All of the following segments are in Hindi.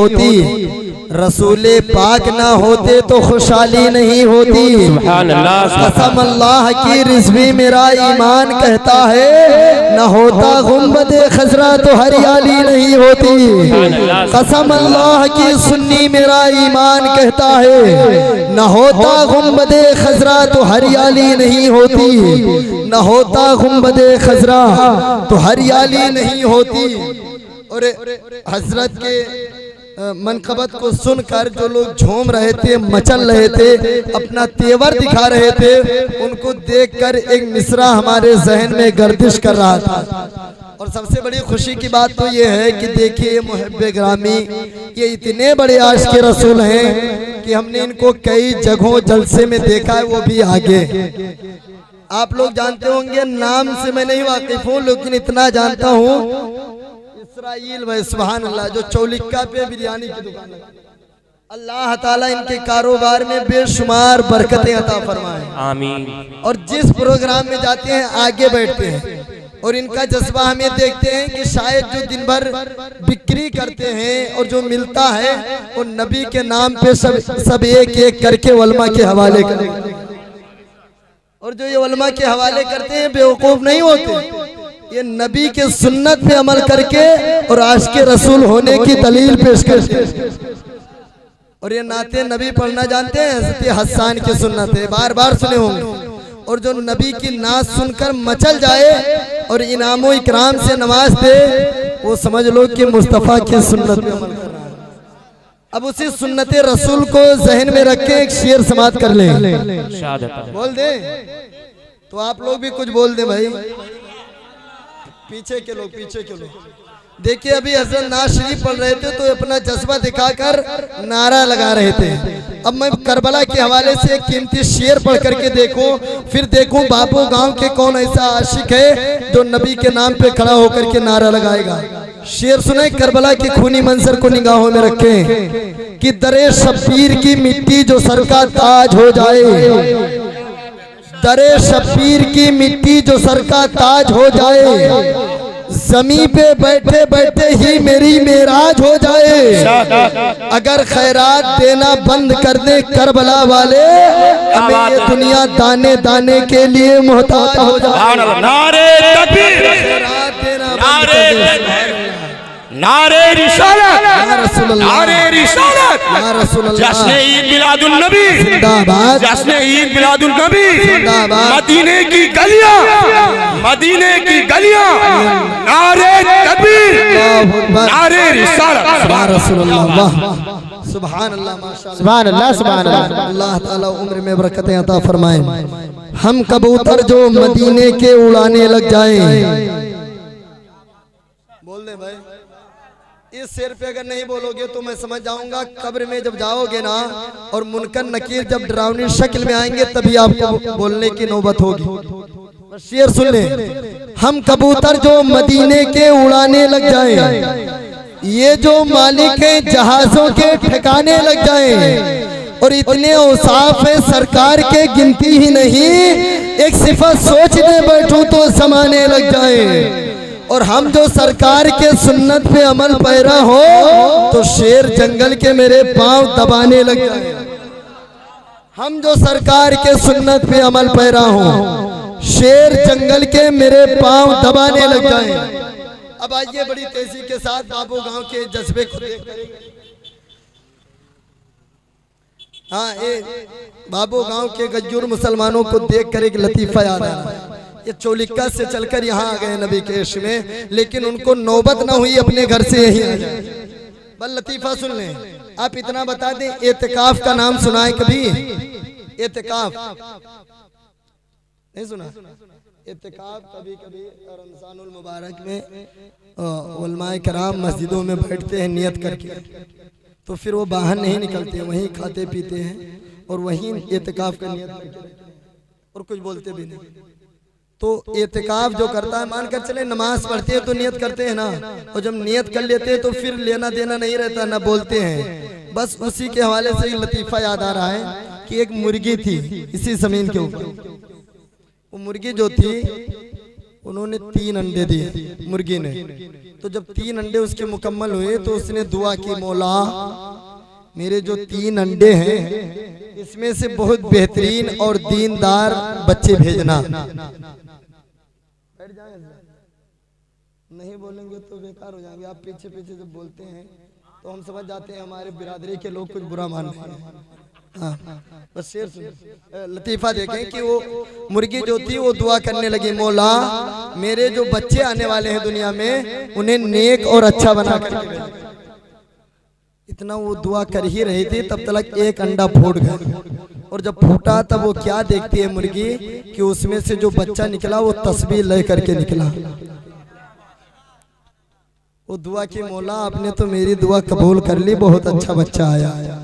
होती, रसूले पाक ना होते तो खुशहाली नहीं होती। कसम अल्लाह की रिज़वी मेरा ईमान कहता है, न होता गुंबदे खजरा तो हरियाली नहीं होती। कसम अल्लाह की सुन्नी मेरा ईमान कहता है, न होता गुंबदे खजरा तो हरियाली नहीं होती, न होता गुंबदे खजरा तो हरियाली नहीं होती। और हजरत के मनकबत को सुनकर जो लोग झूम रहे थे, मचल रहे थे, अपना तेवर दिखा रहे थे, उनको देखकर एक मिसरा हमारे जहन में गर्दिश कर रहा था। और सबसे बड़ी खुशी की बात तो ये है कि देखिए ये मुहब्बे ग्रामी, ये इतने बड़े आशिक रसूल हैं कि हमने इनको कई जगहों जलसे में देखा है, वो भी आगे। आप लोग जानते होंगे, नाम से मैं नहीं वाकिफ हूँ, लेकिन इतना जानता हूँ, इसराइल भाई सुभान अल्लाह, जो चौलिक्का पे बिरयानी की दुकान है, अल्लाह ताला इनके कारोबार में बेशुमार बरकतें अता फरमाए, आमीन। और जिस प्रोग्राम में जाते हैं आगे बैठते हैं, और इनका जज्बा हमें देखते हैं कि शायद जो दिन भर बिक्री करते हैं और जो मिलता है वो नबी के नाम पे सब एक एक करके वलमा के हवाले करें। और जो ये वलमा के हवाले करते हैं बेवकूफ नहीं होते, ये नबी के सुन्नत पे अमल करके और आशिक रसूल होने की दलील पेश करते हैं। और ये नाते नबी पढ़ना जानते हैं, हज़रत हसन की सुन्नत है, बार बार सुने होंगे। और जो नबी की नात सुनकर मचल जाए और इनामो इकराम से नवाज दे, वो समझ लो कि मुस्तफ़ा की सुन्नत पे अमल कर रहा है। अब उसी सुन्नत रसूल को जहन में रख के एक शेर समाप्त कर ले, बोल दे तो आप लोग भी कुछ बोल दे भाई, पीछे के लोग, पीछे के लोग। देखिए अभी हजरत नाज शरीफ पढ़ रहे थे तो अपना जज्बा दिखाकर नारा लगा रहे थे। अब मैं करबला के हवाले से एक कीमती शेर पढ़ करके देखूं, फिर देखूं बाबू गांव के कौन ऐसा आशिक है जो नबी के नाम पे खड़ा होकर के नारा लगाएगा। शेर सुने, करबला के खूनी मंजर को निगाहों में रखें कि दरे शब्बीर की मिट्टी जो सर का ताज हो जाए, दरे शब्बीर की मिट्टी जो सर का ताज हो जाए, ज़मीं पे बैठे बैठे ही मेरी मेराज हो जाए। अगर खैरात देना बंद कर दे करबला वाले, हमें ये दुनिया दाने दाने के लिए मोहताज हो जाए। नारे तकबीर, नारे रिसालत, नारे रिसालत, जश्न ईद मिलादुन नबी जिंदाबाद, जश्न ईद मिलादुन नबी जिंदाबाद, मदीने की गलियां, मदीने की गलियां, नारे तकबीर, नारे रिसालत, सुभान रसूलुल्लाह, सुभान अल्लाह, माशाअल्लाह, सुभान अल्लाह, सुभान अल्लाह। अल्लाह ताला उम्र में बरकतें अता फरमाए। हम कबूतर जो मदीने के उड़ाने लग जाएं, बोल दे भाई। इस शेर पे अगर नहीं बोलोगे तो मैं समझ जाऊंगा कब्र में जब जाओगे ना और मुनकर नकीर जब डरावनी शक्ल में आएंगे तभी आपको बोलने की नौबत होगी। शेर सुन ले, हम कबूतर जो मदीने के उड़ाने लग जाएं, ये जो मालिक हैं जहाजों के ठिकाने लग जाएं, और इतने औसाफ है सरकार के गिनती ही नहीं, एक सिफत सोचने बैठूं तो समाने लग जाएं। और हम जो सरकार के सुन्नत पे अमल पैरा हो तो शेर जंगल के मेरे पांव दबाने लग जाए। हम जो सरकार के सुन्नत पे अमल पैरा हो, शेर जंगल के मेरे पांव दबाने लग जाए। अब आइए बड़ी तेजी के साथ बाबू गांव के जज्बे को देख करेंगे। हाँ, बाबू गांव के गज्जूर मुसलमानों को देख कर एक लतीफा याद आ रहा है। ये चौलिक्का से चलकर यहाँ आ गए नबी के इश्क में, लेकिन उनको नौबत ना हुई अपने घर से यहीं आ जाए। बल लतीफा सुन लें, आप इतना बता दें, एतिकाफ का नाम सुना है कभी? एतिकाफ नहीं सुना? एतिकाफ कभी कभी रमजानुल मुबारक में उलमाए कराम मस्जिदों में बैठते हैं नियत करके, तो फिर वो बाहर नहीं निकलते, वहीं खाते पीते हैं और वहीं एतिकाफ का नियत करके और कुछ बोलते भी नहीं। तो एतिकाफ जो करता है, मानकर चले नमाज पढ़ते हैं तो नियत करते हैं ना, और जब नियत कर लेते हैं तो फिर लेना देना नहीं रहता, ना बोलते हैं। बस उसी के हवाले से लतीफा याद आ रहा है कि एक मुर्गी थी इसी जमीन के ऊपर। वो मुर्गी जो थी उन्होंने 3 अंडे दिए मुर्गी ने। तो जब 3 अंडे उसके मुकम्मल हुए तो उसने दुआ की, मौला मेरे जो 3 अंडे हैं इसमें से बहुत बेहतरीन और दीनदार बच्चे भेजना। नहीं बोलेंगे तो बेकार हो जाएंगे। आप पीछे पीछे जब बोलते हैं तो हम समझ जाते हैं हमारे बिरादरी के लोग कुछ बुरा मान रहे हैं। हाँ, बस शेर सुन, लतीफा देखें कि वो मुर्गी जो थी वो दुआ करने लगी, मौला मेरे जो बच्चे आने वाले हैं दुनिया में उन्हें नेक और अच्छा बना कर। इतना वो दुआ कर ही रही थी तब तक एक अंडा फूट गया, और जब फूटा तब वो क्या देखती है मुर्गी कि उसमें से जो बच्चा निकला वो तस्बीह ले करके निकला। वो दुआ की, मौला आपने तो मेरी दुआ कबूल कर ली, बहुत अच्छा बच्चा आया।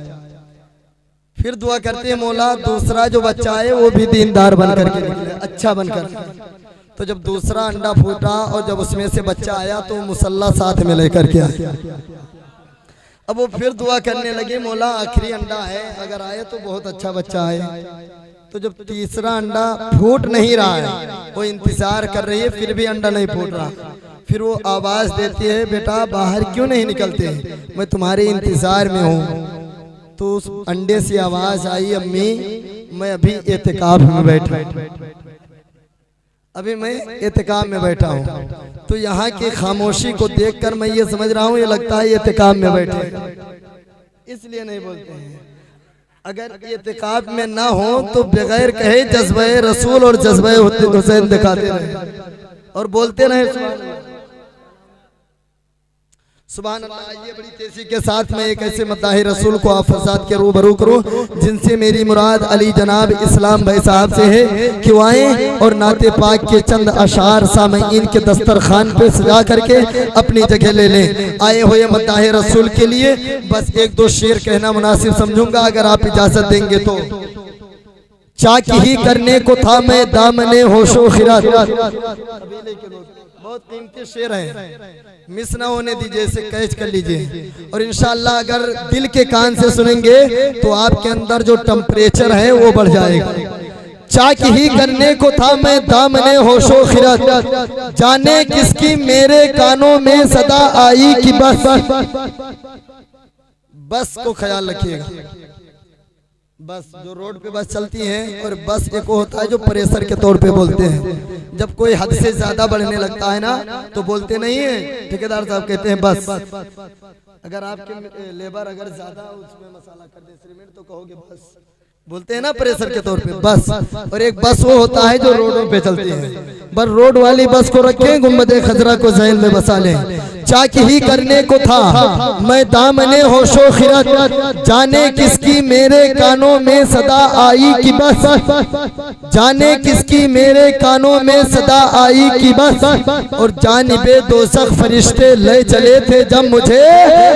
फिर दुआ करते हैं, मौला दूसरा जो बच्चा आए वो भी दीनदार बन करके निकले, अच्छा बनकर। तो जब दूसरा अंडा फूटा और जब उसमें से बच्चा आया तो मुसल्ला साथ में लेकर के आया। अब वो फिर दुआ करने लगे, मौला आखिरी अंडा है, अगर आए तो बहुत अच्छा बच्चा आए। तो जब तीसरा अंडा फूट नहीं रहा है, वो इंतजार कर रही है, फिर भी अंडा नहीं फूट रहा। फिर वो आवाज देती है, बेटा बाहर क्यों नहीं निकलते, मैं तुम्हारे इंतजार में हूँ। तो उस अंडे से आवाज आई, अम्मी मैं अभी एतिकाफ में बैठा, अभी मैं एतिकाफ में बैठा हूँ। तो यहाँ की खामोशी को देखकर मैं ये समझ रहा हूँ ये लगता है एतिकाफ में बैठे, इसलिए नहीं बोलते हैं। अगर एतिकाफ में ना हो तो बगैर कहे जज्बे रसूल और जज्बे हुसैन दिखाते रहे और बोलते रहे सुभान अल्लाह। ये बड़ी तेजी के साथ मैं एक ऐसे मद्दाह रसूल को आप फसाद के रूबरू करूं जिनसे मेरी मुराद अली जनाब इस्लाम भाई साहब से है कि वो आए और नाते पाक के चंद अशार सामईन के दस्तरखान पे सजा करके अपनी जगह ले लें। आए हुए मद्दाह रसूल के लिए बस 1-2 शेर कहना मुनासिब समझूंगा अगर आप इजाजत देंगे तो। चाकी ही करने को था मैं दामने होशो खिरात, बहुत कीमती शेर है, मिस ना होने दीजिए, इसे कैच कर लीजिए। और इंशाअल्लाह अगर दिल के कान से सुनेंगे तो आपके अंदर जो टेम्परेचर है वो बढ़ जाएगा। चाक ही करने को था मैं दामने होशो खिरत, जाने किसकी मेरे कानों में सदा आई कि बस को ख्याल रखिएगा। बस जो रोड पे बस चलती है और बस एक होता है जो प्रेशर के तौर पे बोलते हैं, जब कोई हद से ज्यादा बढ़ने लगता है ना तो बोलते नहीं है, ठेकेदार साहब कहते हैं बस। अगर आपके लेबर अगर ज्यादा उसमें मसाला कर दे सीमेंट तो कहोगे बस, बोलते हैं ना प्रेशर के तौर पे बस। और एक बस वो होता है जो रोडों पे चलती है, बस रोड वाली बस को रखें, गुम्बदे खजरा को ज़हन में बसा लें। चाक ही करने को था मैं दामने होशो खिरत, जाने किसकी मेरे कानों में सदा आई कि बस, जाने किसकी मेरे कानों में सदा आई कि बस। और जानिबे दोज़ख फरिश्ते ले चले थे जब मुझे,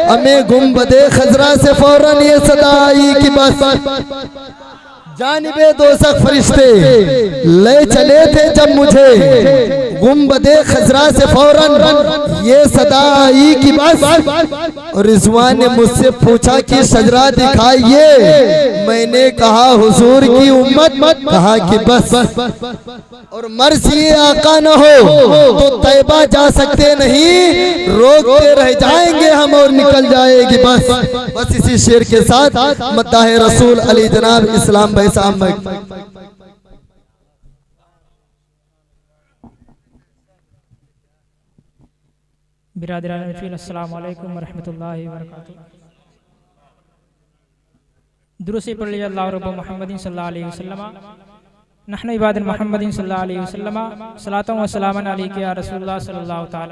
हमें गुम्बदे खजरा से फौरन ये सदा आई कि बस। जानिबे दोज़ख फरिश्ते ले चले थे जब मुझे, गुम्बदे खजरा से फौरन ये सदा आई कि बस। और रिजवान ने मुझसे पूछा कि शजरा दिखाइए, मैंने कहा हुजूर की उम्मत, कहा कि बस। और मर्जी आका न हो तो तैबा जा सकते नहीं, रोकते रह जाएंगे हम और निकल जाएगी बस। बस इसी शेर के साथ मद्दाह रसूल अली जनाब इस्लाम भाई साहब बिरादरान फिल अस्सलाम वालेकुम व रहमतुल्लाहि व बरकातुहू। दुरूद पढ़ लीजिए अल्लाह रब्बु मुहम्मदिन सल्लल्लाहु अलैहि वसल्लम, नहनु इबाद मुहम्मदिन सल्लल्लाहु अलैहि वसल्लम, सलातु व सलामन अलैका या रसूलुल्लाह सल्लल्लाहु तआला।